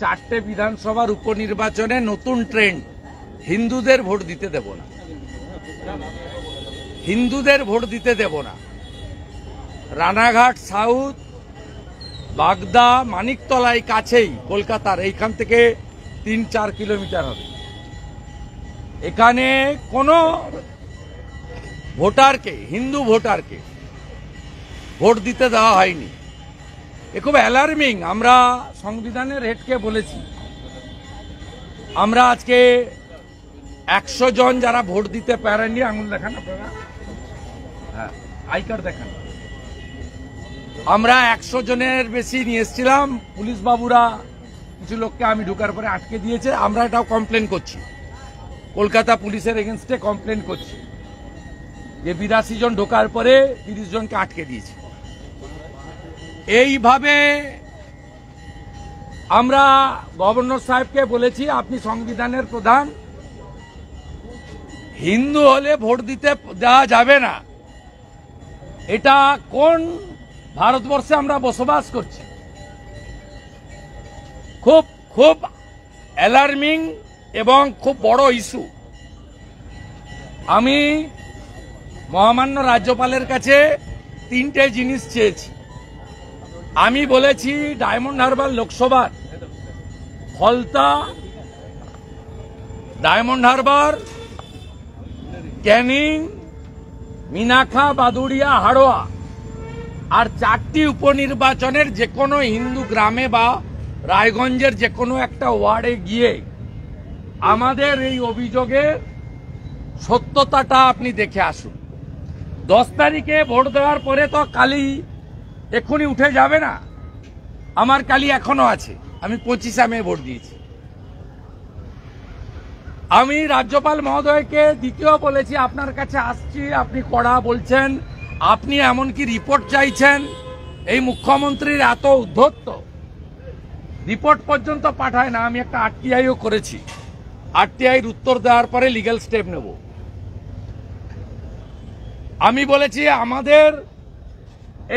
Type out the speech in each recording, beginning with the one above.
চারটে বিধানসভার উপনির্বাচনে নতুন ট্রেন্ড, হিন্দুদের ভোট দিতে দেব না, হিন্দুদের ভোট দিতে দেব না। রানাঘাট সাউথ, বাগদা, মানিকতলাই কাছেই কলকাতার, এইখান থেকে 3-4 কিলোমিটার হবে। এখানে কোনো ভোটারকে, হিন্দু ভোটারকে ভোট দিতে দেওয়া হয়নি। এ খুব অ্যালার্মিং। আমরা সংবিধানের হেডকে বলেছি, আমরা আজকে 100 জন যারা ভোট দিতে পারেননি, আঙুল দেখান আপনারা, হ্যাঁ আই কার্ড দেখান, আমরা 100 জনের বেশি নিয়ে এসেছিলাম। পুলিশ বাবুরা কিছু লোককে আমি ঢোকার পরে আটকে দিয়েছে। আমরা এটাও কমপ্লেন করছি, কলকাতা পুলিশের এগেনস্টে কমপ্লেন করছি যে 82 জন ঢোকার পরে 30 জনকে আটকে দিয়েছে। এইভাবে আমরা গভর্নর সাহেবকে বলেছি, আপনি সংবিধানের প্রধান, হিন্দু হলে ভোট দিতে দেওয়া যাবে না। এটা কোন ভারতবর্ষে আমরা বসবাস করছি? খুব খুব অ্যালার্মিং এবং খুব বড় ইস্যু। আমি মহামান্য রাজ্যপালের কাছে 3টে জিনিস চেয়েছি। আমি বলেছি ডায়মন্ড হারবার লোকসভার ফলতা, ডায়মন্ড হারবার, ক্যানিং, মিনাখা, বাদুড়িয়া, হাড়োয়া আর 4টি উপনির্বাচনের যে কোনো হিন্দু গ্রামে বা রায়গঞ্জের যে কোনো একটা ওয়ার্ডে গিয়ে আমাদের এই অভিযোগের সত্যতাটা আপনি দেখে আসুন। 10 তারিখে ভোট দেওয়ার পরে তো কালি এক্ষুনি উঠে যাবে না, আমার কালি এখনো আছে। আমি 25 মে ভোট দিয়েছি। আমি রাজ্যপাল মহোদয়কে দ্বিতীয় বলেছি, আপনার কাছে আসছি, আপনি কড়া বলছেন, আপনি এমনকি রিপোর্ট চাইছেন। এই মুখ্যমন্ত্রীর এত উদ্ধত্ত, রিপোর্ট পর্যন্ত পাঠায় না। আমি একটা আরটিআইও করেছি, আরটিআইয়ের উত্তর দেওয়ার পরে লিগ্যাল স্টেপ নেব। আমি বলেছি আমাদের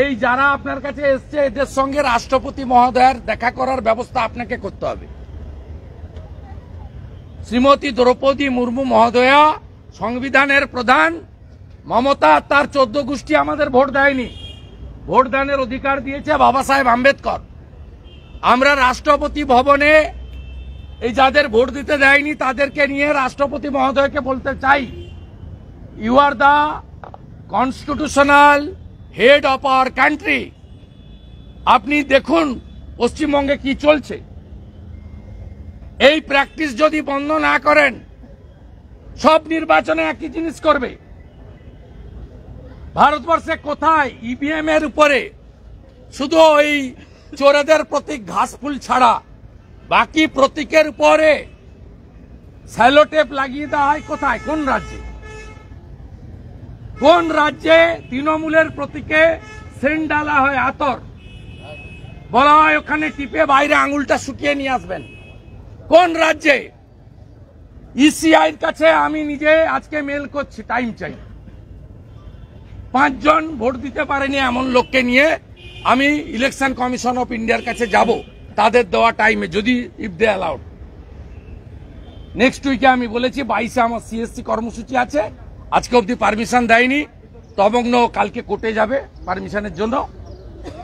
এই যারা আপনার কাছে এসছে এদের সঙ্গে রাষ্ট্রপতি মহোদয়ের দেখা করার ব্যবস্থা আপনাকে করতে হবে। শ্রীমতী দ্রৌপদী মুর্মু মহোদয়া সংবিধানের প্রধান, মমতা তার 14 গোষ্ঠী আমাদের ভোট দেয়নি। ভোট দানের অধিকার দিয়েছে বাবা সাহেব আম্বেদকর। আমরা রাষ্ট্রপতি ভবনে এই যাদের ভোট দিতে দেয়নি তাদেরকে নিয়ে রাষ্ট্রপতি মহোদয়কে বলতে চাই, you are the constitutional head of our country. আপনি দেখুন পশ্চিমবঙ্গে কি চলছে। এই প্র্যাকটিস যদি বন্ধ না করেন, সব নির্বাচনে একই জিনিস করবে। ভারতবর্ষে কোথায় ইভিএম এর উপরে শুধু ওই চোরেদের প্রতীক ঘাসফুল ছাড়া বাকি প্রতীকের উপরে স্যালোটেপ লাগিয়ে দেওয়া হয়? কোথায়, কোন রাজ্যে? কোন রাজ্যে তৃণমূলের প্রতীকে সেন্ট ডালা হয়, আতর বলা হয় ওখানে টিপে বাইরে আঙুলটা শুকিয়ে নিয়ে আসবেন? কোন রাজ্যে? ইসিআইর কাছে আমি নিজে আজকে মেল করছি, টাইম চাই। 5 জন ভোট দিতে পারেনি এমন লোককে নিয়ে আমি ইলেকশন কমিশন অফ ইন্ডিয়ার কাছে যাব তাদের দেওয়া টাইমে, যদি ইফ দে অ্যালাউড। নেক্সট উইকে আমি বলেছি 22-এ আমার সিএসসি কর্মসূচি আছে, আজকে অবধি পারমিশন দেয়নি। তমগ্ন কালকে কোর্টে যাবে পারমিশনের জন্য,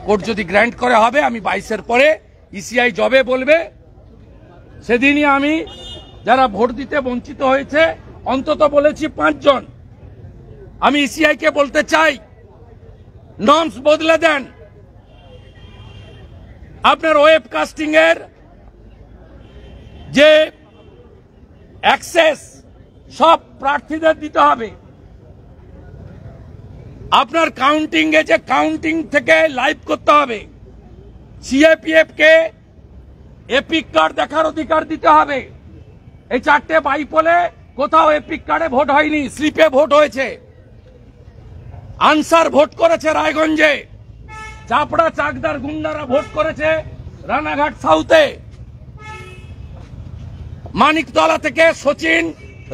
কোর্ট যদি গ্র্যান্ট করে হবে। আমি 22-এর পরে ইসিআই জবে বলবে, সেদিনই আমি যারা ভোট দিতে বঞ্চিত হয়েছে অন্তত বলেছি 5 জন। আমি ইসিআই কে বলতে চাই, নর্মস বদলে দেন। আপনার ওয়েব কাস্টিং এর যে অ্যাক্সেস সব প্রার্থীদের দিতে হবে। আপনার কাউন্টিং এ যে কাউন্টিং থেকে লাইভ করতে হবে। সিএপিএফ কে এপিক কার্ড দেখার অধিকার দিতে হবে। এই 4টে বাইপোলে কোথাও এপিক কার্ডে ভোট হয়নি, স্লিপে ভোট হয়েছে। আনসার ভোট করেছে রায়গঞ্জে, চাপড়া চাকদার গুন্ডারা ভোট করেছে রানাঘাট সাউথে। মানিকতলা থেকে সচিন,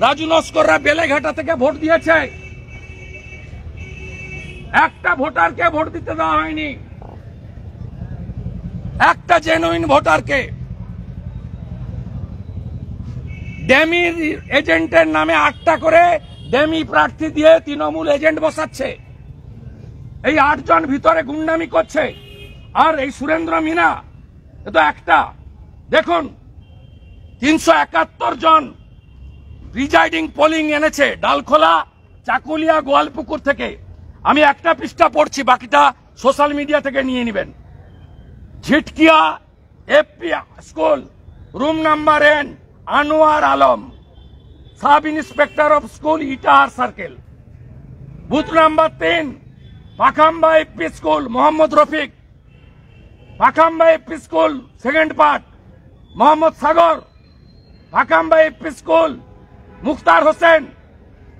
রাজু নস্কররা বেলেঘাটা থেকে ভোট দিয়েছে। একটা ভোটারকে ভোট দিতে দেওয়া হয়নি, একটা জেনুইন ভোটারকে। ডেমি এজেন্টের নামে 8টা করে ডেমি প্রার্থী দিয়ে তৃণমূল এজেন্ট বসাচ্ছে। এই 8 জন ভিতরে গুন্ডামি করছে। আর এই সুরেন্দ্র মিনা এ তো একটা। দেখুন 371 জন প্রিজাইডিং পোলিং এনেছে ডালখোলা, চাকুলিয়া, গোয়ালপুকুর থেকে। আমি একটা পৃষ্ঠা পড়ছি, বাকিটা সোশ্যাল মিডিয়া থেকে নিয়ে নেবেন। Jhitkia FP school, room number N, Anowar Alam, sub inspector of school, Itahar circle. Booth number 3, Pakhamba FP school, Mohammad Rafiq. Pakhamba FP school second part, Mohammad Sagar. Pakhamba FP school, Mukhtar Hossain.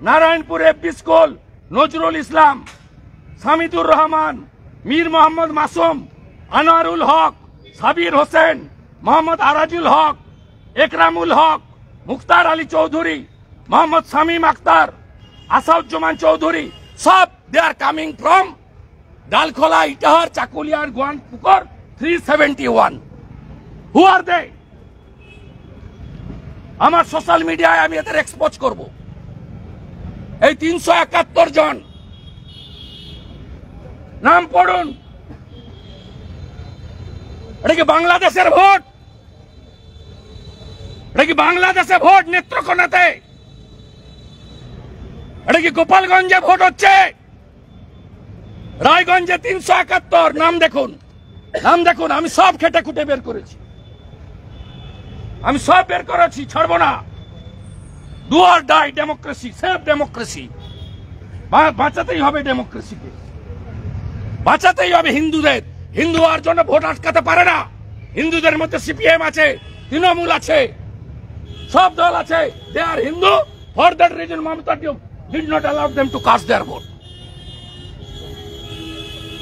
Narayanpur FP school, Nazrul Islam, Samidur Rahman, Mir Mohammad Masum, Anwarul Haque, Sabir Hossain, Mohammad Arajul Haque, Ekramul Haque, Mukhtar Ali Chowdhury, Mohammad Shamim Akhtar, Asauzzaman Chowdhury. সব they are coming from Dalkhola, Itahar, Chakulia, Goalpokhar 371। হু আর দে? আমার সোশ্যাল মিডিয়ায় আমি এদের এক্সপোজ করব। এই 371 জন নাম পড়ুন। এটা কি বাংলাদেশের ভোট? এটা কি বাংলাদেশে ভোট নেত্রকোনাতে? এটা কি গোপালগঞ্জে ভোট হচ্ছে? রায়গঞ্জে 371। নাম দেখুন, নাম দেখুন। আমি সব খেটে খুঁটে বের করেছি, আমি সব বের করেছি, ছাড়বো না। Do or die democracy, save democracy. বাঁচাতেই হবে ডেমোক্রেসিকে, বাঁচাতেই হবে হিন্দুদের। হিন্দু হওয়ার জন্য ভোট আটকাতে পারে না। হিন্দুদের মধ্যে সিপিএম আছে, তৃণমূল আছে, সব দল আছে। They are Hindu. For that reason Mamata did not allow them to cast their vote.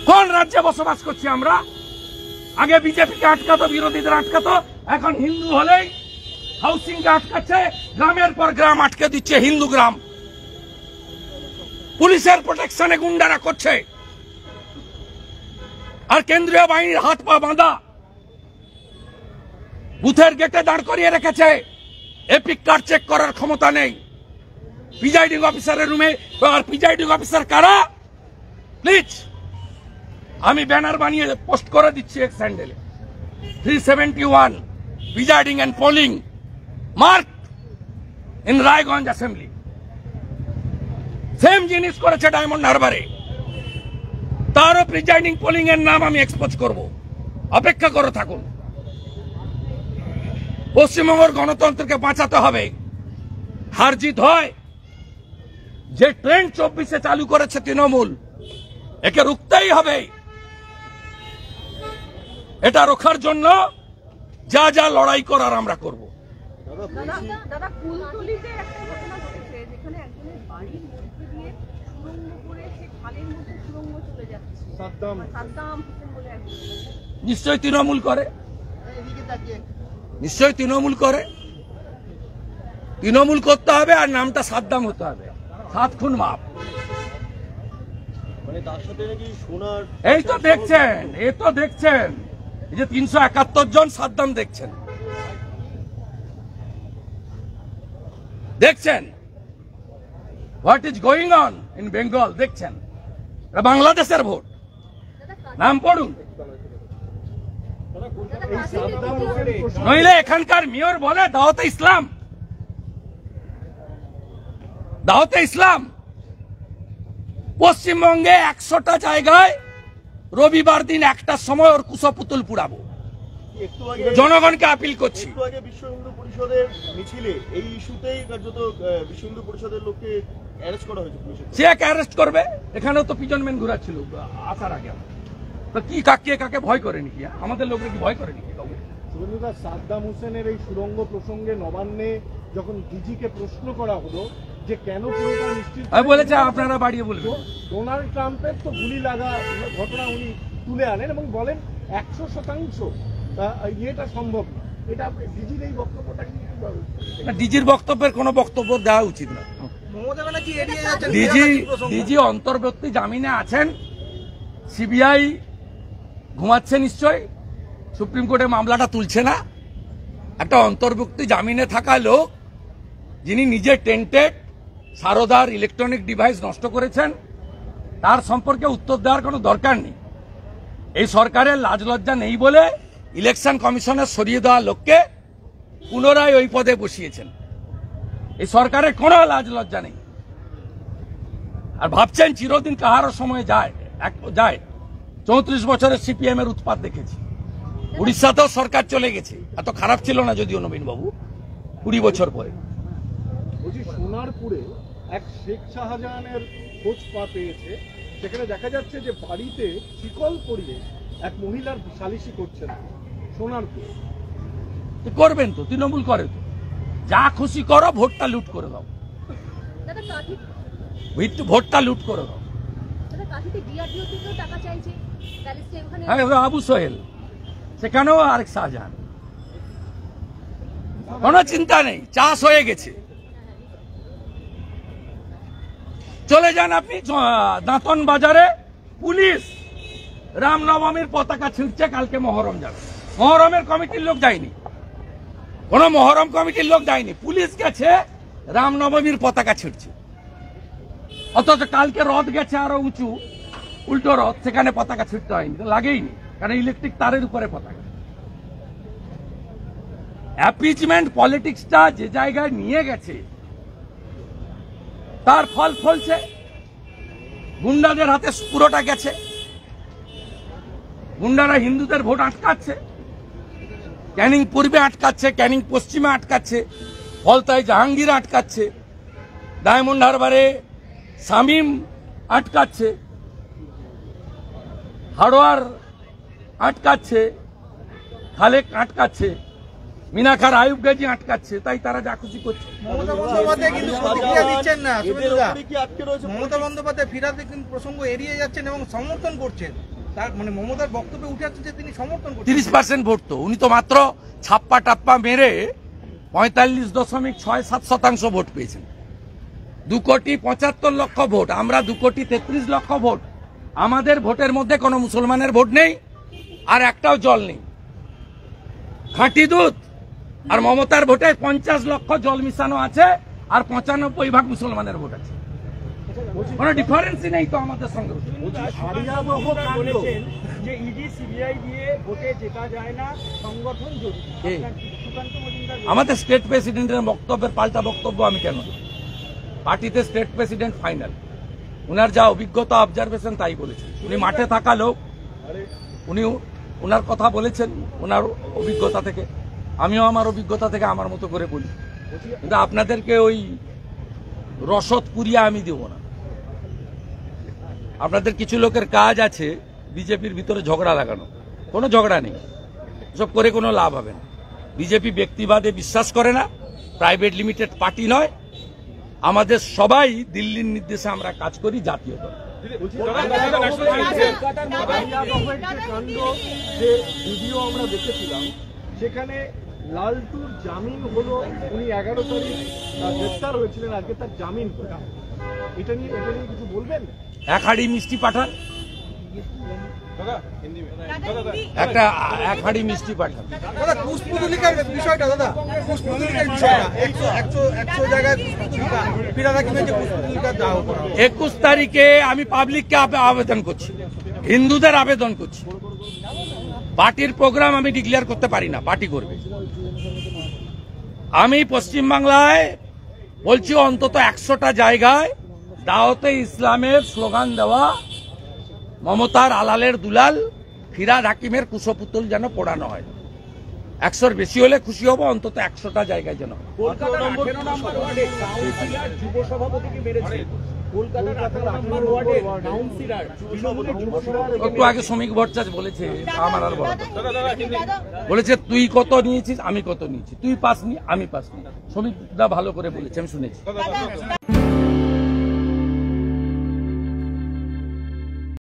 কোন রাজ্যে বসবাস করছি আমরা? আগে বিজেপিকে আটকাতো, বিরোধীদের আটকাতো, এখন হিন্দু হলেই হাউসিং কে আটকাচ্ছে। গ্রামের পর গ্রাম আটকে দিচ্ছে, হিন্দু গ্রাম। পুলিশের প্রোটেকশনে গুন্ডারা করছে, আর কেন্দ্রীয় বাহিনীর হাত পা বাঁধা। বুথের গেটে দাঁড় করিয়ে রেখেছে, এপিক কার্ড চেক করার ক্ষমতা নেই। প্রিজাইডিং অফিসারের রুমে। আর প্রিজাইডিং অফিসার কারা? প্লিজ, আমি ব্যানার বানিয়ে পোস্ট করে দিচ্ছি এক স্যান্ডেলে। 371 presiding and polling mark in Raiganj assembly. Same জিনিস করেছে ডায়মন্ড হারবারে। তারও প্রিজাইডিং পোলিং এর নাম আমি এক্সপোজ করব। অপেক্ষা করে থাকুন। পশ্চিমবঙ্গের গণতন্ত্রকে বাঁচাতে হবে। হার জিত হয়। যে ট্রেন্ড 24-এ চালু করেছে তৃণমূল, একে রুখতেই হবে। এটা রোখার জন্য যা যা লড়াই করার আমরা করব। দাদা, কুলতলিতে একটা ঘটনা ঘটেছে, যেখানে একজনের বাড়ির মধ্যে দিয়ে সুড়ঙ্গ করে সে খালের মধ্যে সুড়ঙ্গ চলে যাচ্ছে। সাদ্দাম হোসেন বলে একজন। নিশ্চয়ই তৃণমূল করে, নিশ্চয়ই তৃণমূল করে। তৃণমূল করতে হবে, আর নামটা সাদ্দাম হতে হবে। 7 খুন মাপ। এই তো দেখছেন, এই তো দেখছেন, এই যে 371 জন সাদ্দাম দেখছেন, দেখছেন what is going on in Bengal. দেখছেন, এটা বাংলাদেশের ভোট। নাম পড়ুন। নইলে এখানকার মেয়র বলে দাওয়াতে ইসলাম, দাওয়াতে ইসলাম। পশ্চিমবঙ্গে 100টা জায়গায় রবিবার দিন 1টার সময় ওর কুশপুতুল পুড়াবো। জনগণকে আপিল করছি। বিশ্ব হিন্দু পরিষদের মিছিলে এই ইস্যুতেই কার্যত বিশ্ব হিন্দু পরিষদের লোককে অ্যারেস্ট করা হয়েছে পুলিশ। সে অ্যারেস্ট করবে। এখানেও তো পিজনম্যান ঘোরাচ্ছিল আসার আগে। তো কি কাকে ভয় করে নাকি? আমাদের লোকরা কি ভয় করে নাকি? সাদ্দাম হোসেনের এই সুড়ঙ্গ প্রসঙ্গে নবান্নে যখন ডিজিকে প্রশ্ন করা হলো যে কেন পুরোটা নিশ্চিত, বলেছে আপনারা বাড়িয়ে বলবেন। ডোনাল্ড ট্রাম্পের তো গুলি লাগা ঘটনা উনি তুলে আনেন এবং বলেন 100% ইয়েটা সম্ভব না। এটা ডিজির এই বক্তব্যটা কি? ডিজির বক্তব্যের কোনো বক্তব্য দেওয়া উচিত না। ডিজি অন্তর্বর্তী জামিনে আছেন। সিবিআই ঘুমাচ্ছে নিশ্চয়, সুপ্রিম কোর্টে মামলাটা তুলছে না। একটা অন্তর্বর্তী জামিনে থাকা লোক যিনি নিজে টেন্টেড সারদার ইলেকট্রনিক ডিভাইস নষ্ট করেছেন, তার সম্পর্কে উত্তর দেওয়ার কোনো দরকার নেই। এই সরকারের লাজ লজ্জা নেই বলে ইলেকশন কমিশনের সরিয়ে দেওয়া লোককে পুনরায় ওই পদে বসিয়েছেন। এই সরকারের কোনো লাজ লজ্জা নেই। আর ভাবছেন চিরদিন কাহারও সময় যায় 34 বছরের সিপিএম এর উৎপাত দেখেছি। উড়িষ্যাতেও সরকার চলে গেছে, এত খারাপ ছিল না যদিও নবীন বাবু 20 বছর পরে। বলছি সোনারপুরে এক শেখ শাহজাহানের খোঁজ পেয়েছে, সেখানে দেখা যাচ্ছে যে বাড়িতে শিকল পরিয়ে এক মহিলার সালিশি করছেন সোনারপুরে। করবেন তো, তৃণমূল করে তো, যা খুশি করো, ভোটটা লুট করে দাও, ভোটটা লুট করে দাও। আবু সোহেল, সেখানেও আরেক শাহজাহান, কোনো চিন্তা নেই, চাষ হয়ে গেছে। চলে যান আপনি দাঁতন বাজারে, পুলিশ রামনবমীর পতাকা ছিঁড়ছে, কালকে মহরম যাবে। মহরমের কমিটির লোক যায়নি, কোন মহরম কমিটির লোক যায়নি, পুলিশ গেছে রামনবমীর পতাকা ছিঁড়ছে। অথচ কালকে রথ গেছে আরো উঁচু, উল্টো রথ, সেখানে পতাকা ছিঁড়তে হয়নি, লাগেইনি, কারণ ইলেকট্রিক তারের উপরে পতাকা। অ্যাপিচমেন্ট পলিটিক্সটা যে জায়গায় নিয়ে গেছে তার ফল ফলছে। গুন্ডাদের হাতে পুরোটা গেছে, গুন্ডারা হিন্দুদের ভোট আটকাচ্ছে, ক্যানিং পূর্বে আটকাচ্ছে, ক্যানিং পশ্চিমে আটকাচ্ছে, ফলতায় জাহাঙ্গীর আটকাচ্ছে, ডায়মন্ড হারবারে শামীম আটকাচ্ছে, হাড়োয়ার আটকাচ্ছে, খালেক আটকাচ্ছে, মিনাখার আয়ুব গাজী আটকাচ্ছে, তাই তারা যা খুশি করছে। মমতা বন্দ্যোপাধ্যায় কিন্তু প্রতিক্রিয়া দিচ্ছেন না, মমতা বন্দ্যোপাধ্যায় ফিরাতে কিন্তু প্রসঙ্গ এড়িয়ে যাচ্ছেন এবং সমর্থন করছেন। তার মানে মমতার বক্তব্যে উঠে আসছে যে তিনি সমর্থন করছেন। 30% ভোট তো, উনি তো মাত্র ছাপ্পা টাপ্পা মেরে 45.67% ভোট পেয়েছেন। 2,75,00,000 ভোট, আমরা 2,33,00,000 ভোট। আমাদের ভোটের মধ্যে কোনো মুসলমানের ভোট নেই, আর একটাও জল নেই, খাঁটি দুধ। আর মমতার ভোটে 50 লক্ষ জল মিশানো আছে, আর 95% মুসলমানের ভোট আছে, কোনো ডিফারেন্সই নেই তো আমাদের সঙ্গে। যে ইডি সিবিআই দিয়ে ভোটে জেতা যায় না, সংগঠন জড়িত। আমাদের স্টেট প্রেসিডেন্টের বক্তব্যের পাল্টা বক্তব্য আমি কেন দেব? পার্টিতে স্টেট প্রেসিডেন্ট ফাইনাল, উনার যা অভিজ্ঞতা অবজারভেশন তাই বলেছেন। উনি মাঠে থাকা লোক, উনি ওনার কথা বলেছেন ওনার অভিজ্ঞতা থেকে, আমিও আমার অভিজ্ঞতা থেকে আমার মতো করে বলি। কিন্তু আপনাদেরকে ওই রসদ পুরিয়া আমি দেব না। আপনাদের কিছু লোকের কাজ আছে বিজেপির ভিতরে ঝগড়া লাগানো, কোনো ঝগড়া নেই, সব করে কোনো লাভ হবে না। বিজেপি ব্যক্তিবাদে বিশ্বাস করে না, প্রাইভেট লিমিটেড পার্টি নয়। আমাদের সবাই দিল্লির নির্দেশে আমরা কাজ করি, জাতীয় দল। যে ভিডিও আমরা দেখেছিলাম, সেখানে লালটুর জামিন হলো, উনি 11 তারিখ গ্রেফতার হয়েছিলেন, আজকে তার জামিন হলো। এটা নিয়ে কিছু বলবেন? এক হাঁড়ি মিষ্টি পাঠান, একটা এক হাঁড়ি মিষ্টি পাঠান। দাদা পুষ্পতুলিকার বিষয়টা, দাদা পুষ্পতুলিকার বিষয়টা 100 জায়গায় পুষ্পতুলিকা ফিরাতে কিন্তু যে পুষ্পতুলিকা দাও করা 21 তারিখে আমি পাবলিককে আবেদন করছি, হিন্দুদের আবেদন করছি। পার্টির প্রোগ্রাম আমি ডিক্লেয়ার করতে পারি না, পার্টি করবে। আমি পশ্চিমবাংলায় বলছি অন্তত 100টা জায়গায় দাওয়াতে ইসলামের স্লোগান দেওয়া, মমতার আলালের দুলাল, ফিরাদ হাকিমের কুশপুতুল যেন পোড়ানো হয়। 100-র বেশি হলে খুশি হব, অন্তত 100টা জায়গায় যেন। একটু আগে শ্রমিক ভট্টাচার্য বলেছে, আমার আর বলেছে তুই কত নিয়েছিস, আমি কত নিয়েছি, তুই পাসনি, আমি পাসনি। শ্রমিকরা ভালো করে বলেছে, আমি শুনেছি।